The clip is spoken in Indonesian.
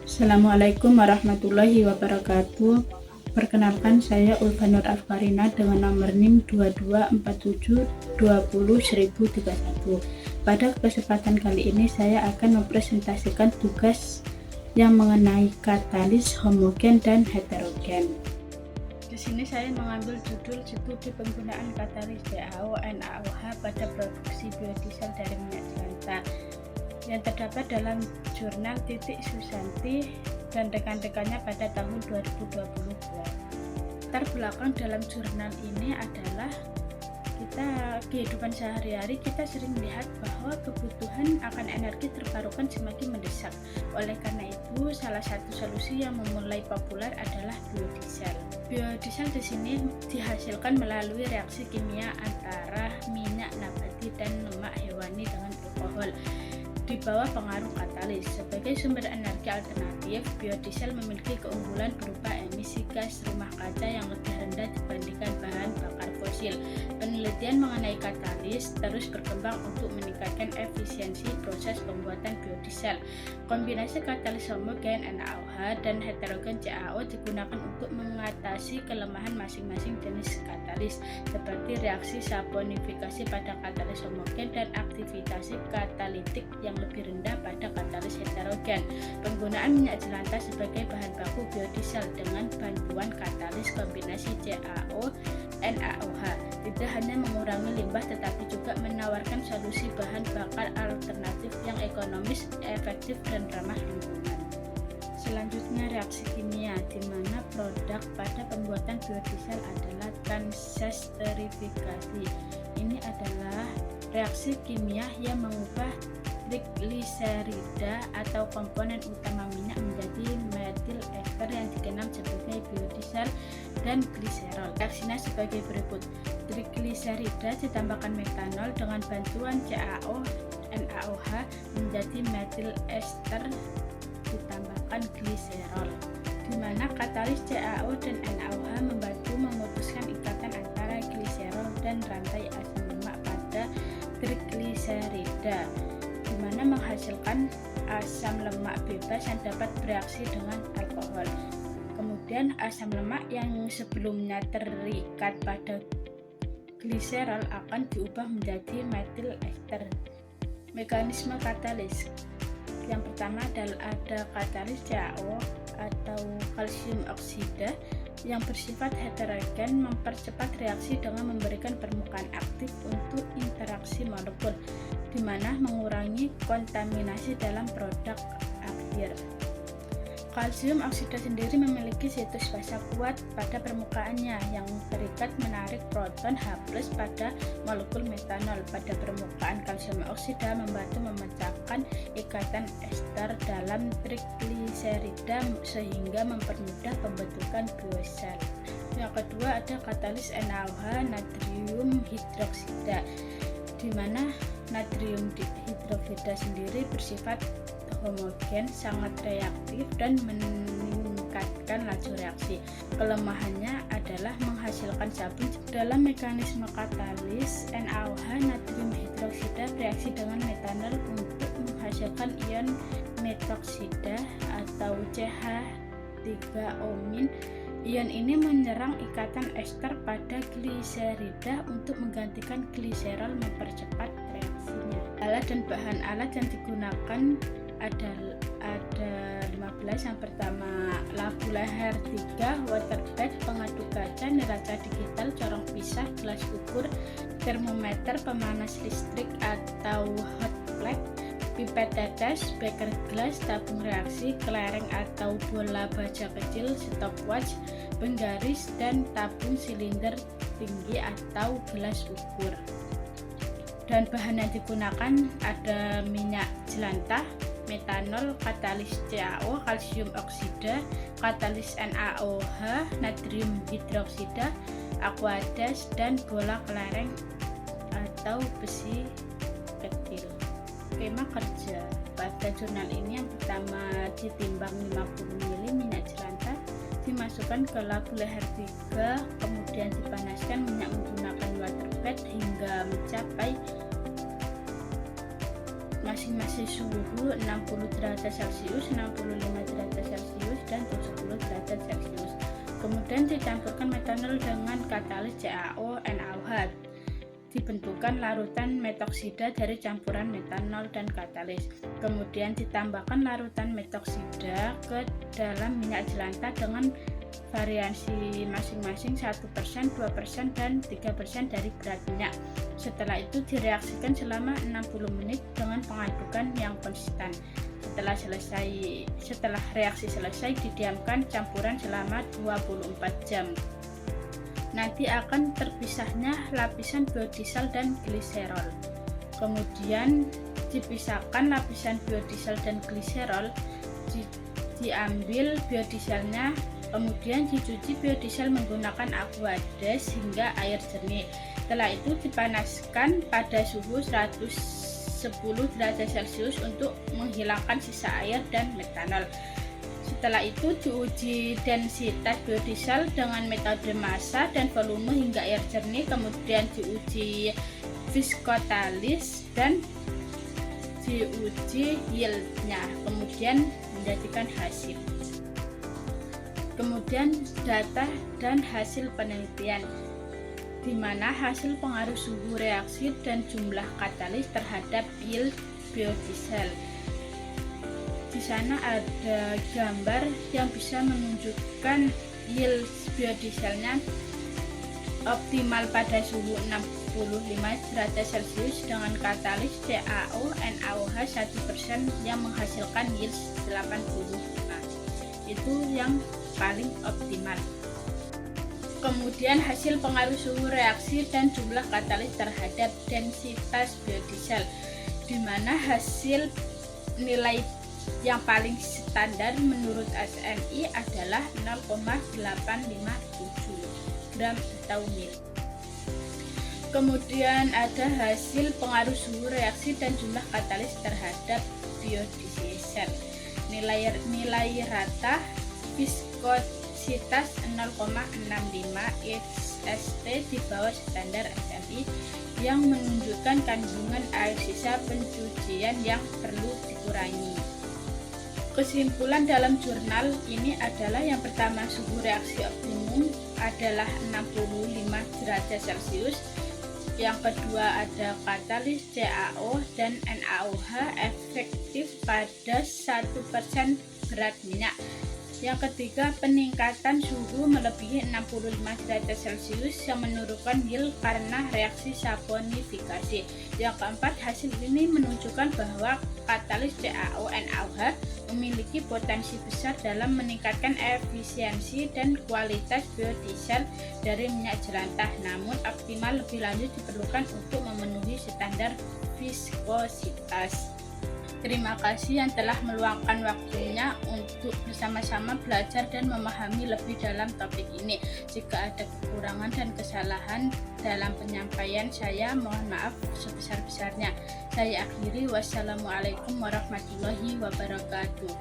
Assalamualaikum warahmatullahi wabarakatuh. Perkenalkan, saya Ulfa Nur Afkarina dengan nomor NIM 2247201031. Pada kesempatan kali ini saya akan mempresentasikan tugas yang mengenai katalis homogen dan heterogen. Di sini saya mengambil judul studi penggunaan katalis CaO NaOH pada produksi biodiesel dari minyak jelantah yang terdapat dalam jurnal Titik Susanti dan rekan-rekannya pada tahun 2022. Latar belakang dalam jurnal ini adalah kehidupan sehari-hari kita sering melihat bahwa kebutuhan akan energi terbarukan semakin mendesak. Oleh karena itu, salah satu solusi yang mulai populer adalah biodiesel. Biodiesel di sini dihasilkan melalui reaksi kimia antara minyak nabati dan lemak hewani dengan alkohol di bawah pengaruh katalis. Sebagai sumber energi alternatif, biodiesel memiliki keunggulan berupa emisi gas rumah kaca yang lebih rendah dibandingkan bahan bakar fosil. Penelitian mengenai katalis terus berkembang untuk meningkatkan efisiensi proses pembuatan biodiesel. Kombinasi katalis homogen NaOH dan heterogen CaO digunakan untuk mengatasi kelemahan masing-masing jenis katalis, seperti reaksi saponifikasi pada katalis homogen dan aktivitas katalitik yang lebih rendah pada katalis heterogen. Penggunaan minyak jelantah sebagai bahan baku biodiesel dengan bantuan katalis kombinasi CaO NaOH tidak hanya mengurangi limbah tetapi juga menawarkan solusi bahan bakar alternatif yang ekonomis, efektif, dan ramah lingkungan. Selanjutnya, reaksi kimia, di mana produk pada pembuatan biodiesel adalah transesterifikasi. Ini adalah reaksi kimia yang mengubah trigliserida atau komponen utama minyak menjadi metil ester yang dikenal sebagai biodiesel dan gliserol. Reaksinya sebagai berikut: trigliserida ditambahkan metanol dengan bantuan CaO NaOH menjadi metil ester ditambahkan gliserol, di mana katalis CaO dan NaOH membantu memutuskan ikatan antara gliserol dan rantai asam lemak pada trigliserida, di mana menghasilkan asam lemak bebas yang dapat bereaksi dengan alkohol. Kemudian asam lemak yang sebelumnya terikat pada gliserol akan diubah menjadi metil ester. Mekanisme katalis. Yang pertama adalah ada katalis CaO atau kalsium oksida yang bersifat heterogen, mempercepat reaksi dengan memberikan permukaan aktif untuk interaksi molekul, di mana mengurangi kontaminasi dalam produk akhir. Kalsium oksida sendiri memiliki situs basa kuat pada permukaannya yang terikat menarik proton H+ pada molekul metanol pada permukaan. Kalsium oksida membantu memecahkan ikatan ester dalam trigliserida sehingga mempermudah pembentukan biodiesel. Yang kedua ada katalis NaOH natrium hidroksida, di mana natrium hidroksida sendiri bersifat homogen, sangat reaktif, dan meningkatkan laju reaksi. Kelemahannya adalah menghasilkan sabun. Dalam mekanisme katalis, NaOH natrium hidroksida bereaksi dengan metanol untuk menghasilkan ion metoksida atau CH3-omin. Ion ini menyerang ikatan ester pada gliserida untuk menggantikan gliserol, mempercepat reaksinya. Alat dan bahan alat yang digunakan ada 15. Yang pertama, lampu leher 3, water bed, pengaduk kaca, neraca digital, corong pisah, gelas ukur, termometer, pemanas listrik atau hot plate, pipet tetes, beker gelas, tabung reaksi, kelereng atau bola baja kecil, stopwatch, penggaris, dan tabung silinder tinggi atau gelas ukur. Dan bahan yang digunakan ada minyak jelantah, metanol, katalis CaO, kalsium oksida, katalis NaOH, natrium hidroksida, aqueous, dan bola kelereng atau besi kecil. Skema kerja pada jurnal ini, yang pertama ditimbang 50 ml minyak jelantah, dimasukkan ke lampu leher 3, kemudian dipanaskan minyak menggunakan water bed hingga mencapai masing-masing suhu 60 derajat Celcius, 65 derajat derajat Celcius. Kemudian dicampurkan metanol dengan katalis CaO NaOH. Dibentukkan larutan metoksida dari campuran metanol dan katalis. Kemudian ditambahkan larutan metoksida ke dalam minyak jelantah dengan variasi masing-masing 1%, 2%, dan 3% dari berat minyak. Setelah itu direaksikan selama 60 menit dengan pengadukan yang konstan. Setelah reaksi selesai, didiamkan campuran selama 24 jam. Nanti akan terpisahnya lapisan biodiesel dan gliserol. Kemudian dipisahkan lapisan biodiesel dan gliserol, diambil biodieselnya, kemudian dicuci biodiesel menggunakan aquades hingga air jernih. Setelah itu dipanaskan pada suhu 110 derajat Celcius untuk menghilangkan sisa air dan metanol. Setelah itu diuji densitas biodiesel dengan metode massa dan volume hingga air jernih, kemudian diuji viskotalis dan diuji yieldnya, kemudian menjadikan hasil. Kemudian data dan hasil penelitian, di mana hasil pengaruh suhu reaksi dan jumlah katalis terhadap yield biodiesel. Di sana ada gambar yang bisa menunjukkan yield biodieselnya optimal pada suhu 65 derajat Celcius dengan katalis CaO NaOH 1% yang menghasilkan yield 85. Itu yang paling optimal. Kemudian hasil pengaruh suhu reaksi dan jumlah katalis terhadap densitas biodiesel, di mana hasil nilai yang paling standar menurut SNI adalah 0,857 gram atau mil. Kemudian ada hasil pengaruh suhu reaksi dan jumlah katalis terhadap biodiesel. Nilai rata viskositas 0,65 IST di bawah standar SNI yang menunjukkan kandungan air sisa pencucian yang perlu dikurangi. Kesimpulan dalam jurnal ini adalah yang pertama, suhu reaksi optimum adalah 65 derajat Celcius. Yang kedua ada katalis CaO dan NaOH efektif pada 1% berat minyak. Yang ketiga, peningkatan suhu melebihi 65 derajat Celcius yang menurunkan yield karena reaksi saponifikasi. Yang keempat, hasil ini menunjukkan bahwa katalis CaO NaOH memiliki potensi besar dalam meningkatkan efisiensi dan kualitas biodiesel dari minyak jelantah. Namun optimal lebih lanjut diperlukan untuk memenuhi standar viskositas. Terima kasih yang telah meluangkan waktunya untuk bersama-sama belajar dan memahami lebih dalam topik ini. Jika ada kekurangan dan kesalahan dalam penyampaian saya, mohon maaf sebesar-besarnya. Saya akhiri, wassalamualaikum warahmatullahi wabarakatuh.